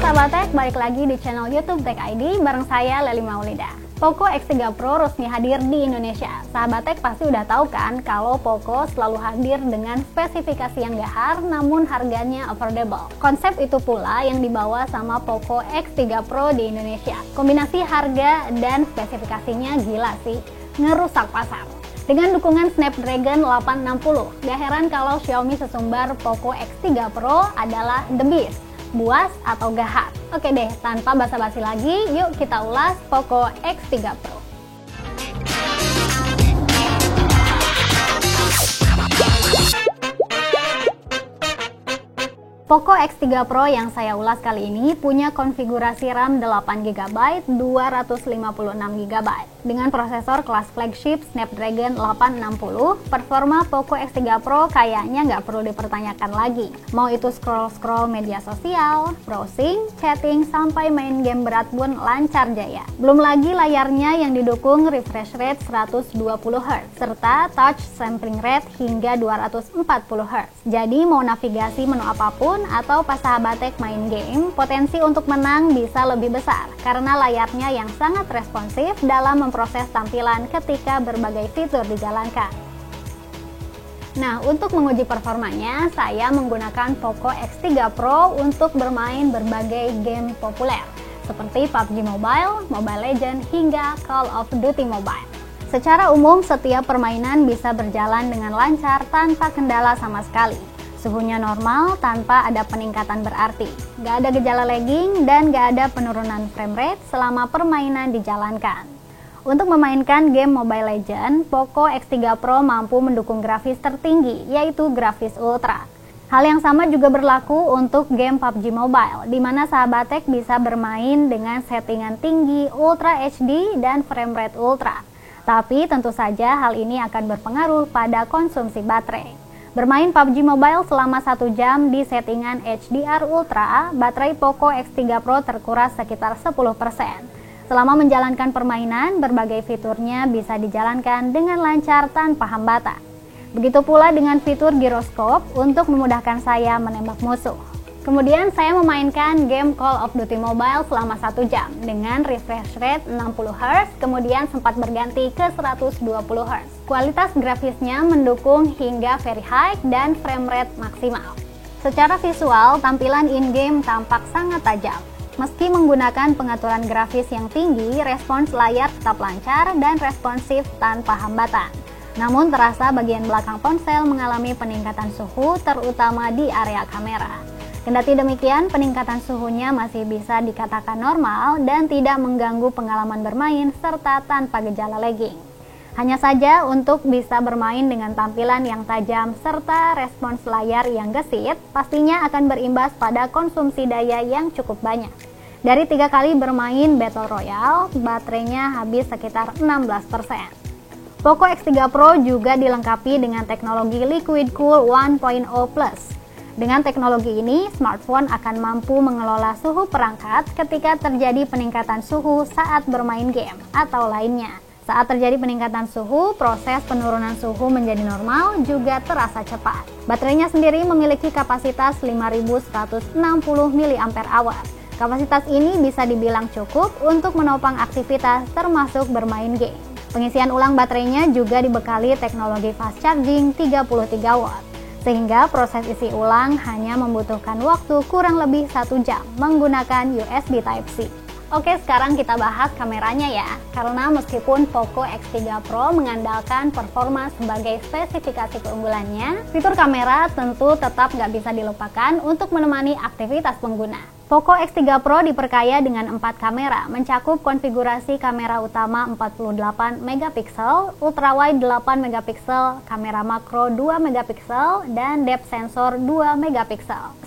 sahabat Tech, balik lagi di channel YouTube Tech ID bareng saya Leli Maulida. Poco X3 Pro resmi hadir di Indonesia. Sahabat Tech pasti udah tahu kan kalau Poco selalu hadir dengan spesifikasi yang gahar namun harganya affordable. Konsep itu pula yang dibawa sama Poco X3 Pro di Indonesia. Kombinasi harga dan spesifikasinya gila sih, ngerusak pasar. Dengan dukungan Snapdragon 860, gak heran kalau Xiaomi sesumbar Poco X3 Pro adalah the best, buas atau gahar. Oke deh, tanpa basa-basi lagi, yuk kita ulas Poco X3 Pro. Poco X3 Pro yang saya ulas kali ini punya konfigurasi RAM 8GB, 256GB. Dengan prosesor kelas flagship Snapdragon 860, performa Poco X3 Pro kayaknya nggak perlu dipertanyakan lagi. Mau itu scroll-scroll media sosial, browsing, chatting, sampai main game berat pun lancar jaya. Belum lagi layarnya yang didukung refresh rate 120Hz, serta touch sampling rate hingga 240Hz. Jadi mau navigasi menu apapun atau pas sahabat Tech main game, potensi untuk menang bisa lebih besar karena layarnya yang sangat responsif dalam memproses tampilan ketika berbagai fitur dijalankan. Nah, untuk menguji performanya, saya menggunakan Poco X3 Pro untuk bermain berbagai game populer seperti PUBG Mobile, Mobile Legends, hingga Call of Duty Mobile. Secara umum, setiap permainan bisa berjalan dengan lancar tanpa kendala sama sekali. Suhunya normal tanpa ada peningkatan berarti, gak ada gejala lagging dan gak ada penurunan frame rate selama permainan dijalankan. Untuk memainkan game Mobile Legends, Poco X3 Pro mampu mendukung grafis tertinggi, yaitu grafis Ultra. Hal yang sama juga berlaku untuk game PUBG Mobile, di mana sahabat Tech bisa bermain dengan settingan tinggi, Ultra HD, dan frame rate Ultra. Tapi tentu saja hal ini akan berpengaruh pada konsumsi baterai. Bermain PUBG Mobile selama 1 jam di settingan HDR Ultra, baterai Poco X3 Pro terkuras sekitar 10%. Selama menjalankan permainan, berbagai fiturnya bisa dijalankan dengan lancar tanpa hambatan. Begitu pula dengan fitur gyroscope untuk memudahkan saya menembak musuh. Kemudian saya memainkan game Call of Duty Mobile selama 1 jam dengan refresh rate 60Hz, kemudian sempat berganti ke 120Hz. Kualitas grafisnya mendukung hingga very high dan frame rate maksimal. Secara visual, tampilan in-game tampak sangat tajam. Meski menggunakan pengaturan grafis yang tinggi, respons layar tetap lancar dan responsif tanpa hambatan. Namun terasa bagian belakang ponsel mengalami peningkatan suhu, terutama di area kamera. Kendati demikian, peningkatan suhunya masih bisa dikatakan normal dan tidak mengganggu pengalaman bermain serta tanpa gejala lagging. Hanya saja untuk bisa bermain dengan tampilan yang tajam serta respons layar yang gesit, pastinya akan berimbas pada konsumsi daya yang cukup banyak. Dari 3 kali bermain Battle Royale, baterainya habis sekitar 16%. Poco X3 Pro juga dilengkapi dengan teknologi Liquid Cool 1.0 Plus. Dengan teknologi ini, smartphone akan mampu mengelola suhu perangkat ketika terjadi peningkatan suhu saat bermain game atau lainnya. Saat terjadi peningkatan suhu, proses penurunan suhu menjadi normal juga terasa cepat. Baterainya sendiri memiliki kapasitas 5160 mAh. Kapasitas ini bisa dibilang cukup untuk menopang aktivitas termasuk bermain game. Pengisian ulang baterainya juga dibekali teknologi fast charging 33W. Sehingga proses isi ulang hanya membutuhkan waktu kurang lebih 1 jam menggunakan USB Type-C. Oke, sekarang kita bahas kameranya ya. Karena meskipun Poco X3 Pro mengandalkan performa sebagai spesifikasi keunggulannya, fitur kamera tentu tetap nggak bisa dilupakan untuk menemani aktivitas pengguna. Poco X3 Pro diperkaya dengan 4 kamera, mencakup konfigurasi kamera utama 48MP, ultrawide 8MP, kamera makro 2MP, dan depth sensor 2MP.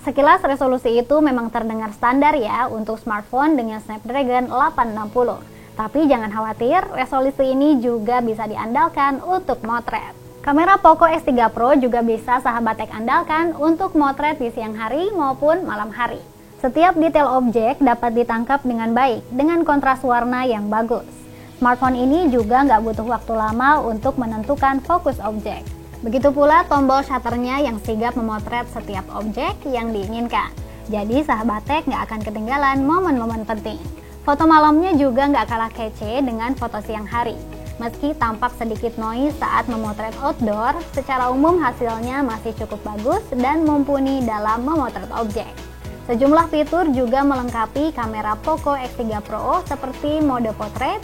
Sekilas resolusi itu memang terdengar standar ya untuk smartphone dengan Snapdragon 860. Tapi jangan khawatir, resolusi ini juga bisa diandalkan untuk motret. Kamera Poco X3 Pro juga bisa sahabat Tech andalkan untuk motret di siang hari maupun malam hari. Setiap detail objek dapat ditangkap dengan baik dengan kontras warna yang bagus. Smartphone ini juga nggak butuh waktu lama untuk menentukan fokus objek. Begitu pula tombol shutternya yang sigap memotret setiap objek yang diinginkan. Jadi sahabat tech nggak akan ketinggalan momen-momen penting. Foto malamnya juga nggak kalah kece dengan foto siang hari. Meski tampak sedikit noise saat memotret outdoor, secara umum hasilnya masih cukup bagus dan mumpuni dalam memotret objek. Sejumlah fitur juga melengkapi kamera Poco X3 Pro seperti mode potret,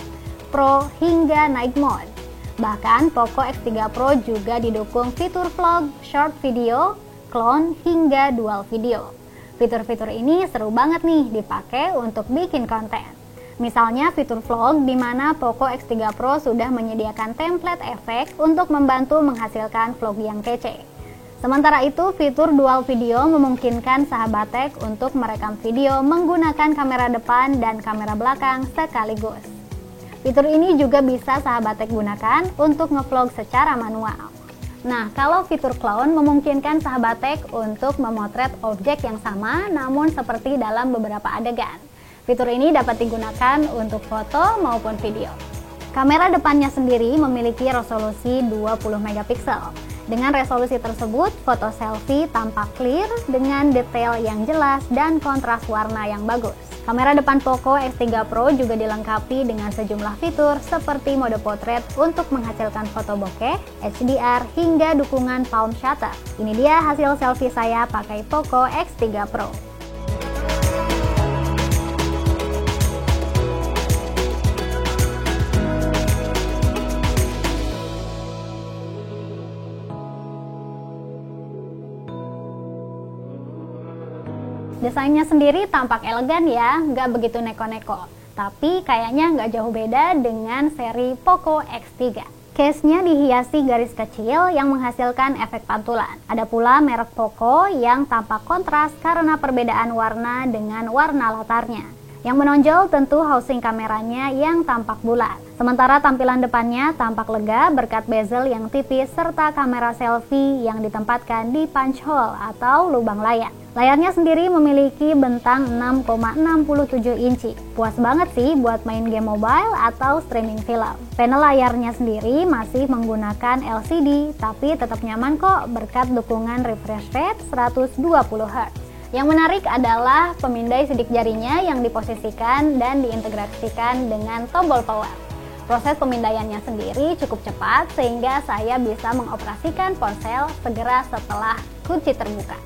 Pro hingga night mode. Bahkan Poco X3 Pro juga didukung fitur vlog, short video, clone hingga dual video. Fitur-fitur ini seru banget nih dipakai untuk bikin konten. Misalnya fitur vlog di mana Poco X3 Pro sudah menyediakan template efek untuk membantu menghasilkan vlog yang kece. Sementara itu, fitur dual video memungkinkan sahabat tech untuk merekam video menggunakan kamera depan dan kamera belakang sekaligus. Fitur ini juga bisa sahabat tech gunakan untuk ngevlog secara manual. Nah, kalau fitur clone memungkinkan sahabat tech untuk memotret objek yang sama namun seperti dalam beberapa adegan. Fitur ini dapat digunakan untuk foto maupun video. Kamera depannya sendiri memiliki resolusi 20 megapiksel. Dengan resolusi tersebut, foto selfie tampak clear dengan detail yang jelas dan kontras warna yang bagus. Kamera depan Poco X3 Pro juga dilengkapi dengan sejumlah fitur seperti mode potret untuk menghasilkan foto bokeh, HDR, hingga dukungan palm shutter. Ini dia hasil selfie saya pakai Poco X3 Pro. Desainnya sendiri tampak elegan ya, nggak begitu neko-neko. Tapi kayaknya nggak jauh beda dengan seri Poco X3. Case-nya dihiasi garis kecil yang menghasilkan efek pantulan. Ada pula merek Poco yang tampak kontras karena perbedaan warna dengan warna latarnya. Yang menonjol tentu housing kameranya yang tampak bulat. Sementara tampilan depannya tampak lega berkat bezel yang tipis serta kamera selfie yang ditempatkan di punch hole atau lubang layar. Layarnya sendiri memiliki bentang 6,67 inci. Puas banget sih buat main game mobile atau streaming film. Panel layarnya sendiri masih menggunakan LCD, tapi tetap nyaman kok berkat dukungan refresh rate 120 Hz. Yang menarik adalah pemindai sidik jarinya yang diposisikan dan diintegrasikan dengan tombol power. Proses pemindaiannya sendiri cukup cepat sehingga saya bisa mengoperasikan ponsel segera setelah kunci terbuka.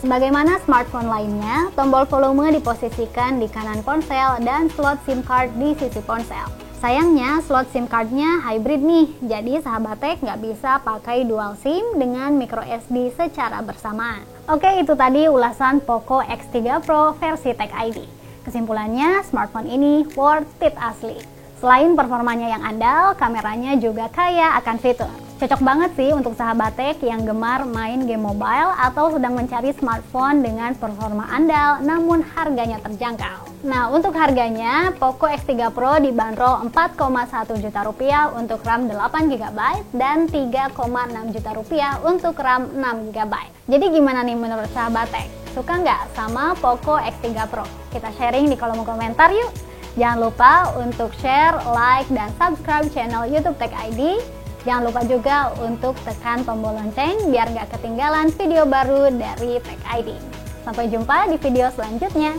Sebagaimana smartphone lainnya, tombol volume diposisikan di kanan ponsel dan slot SIM card di sisi ponsel. Sayangnya slot SIM cardnya hybrid nih, jadi sahabat tech nggak bisa pakai dual SIM dengan micro SD secara bersamaan. Oke, itu tadi ulasan Poco X3 Pro versi Tech ID. Kesimpulannya, smartphone ini worth it asli. Selain performanya yang andal, kameranya juga kaya akan fitur. Cocok banget sih untuk sahabat tech yang gemar main game mobile atau sedang mencari smartphone dengan performa andal namun harganya terjangkau. Nah, untuk harganya, Poco X3 Pro dibanderol 4,1 juta rupiah untuk RAM 8 GB dan 3,6 juta rupiah untuk RAM 6 GB. Jadi gimana nih menurut sahabat tech? Suka nggak sama Poco X3 Pro? Kita sharing di kolom komentar yuk! Jangan lupa untuk share, like, dan subscribe channel YouTube Tech ID. Jangan lupa juga untuk tekan tombol lonceng biar nggak ketinggalan video baru dari Tech ID. Sampai jumpa di video selanjutnya.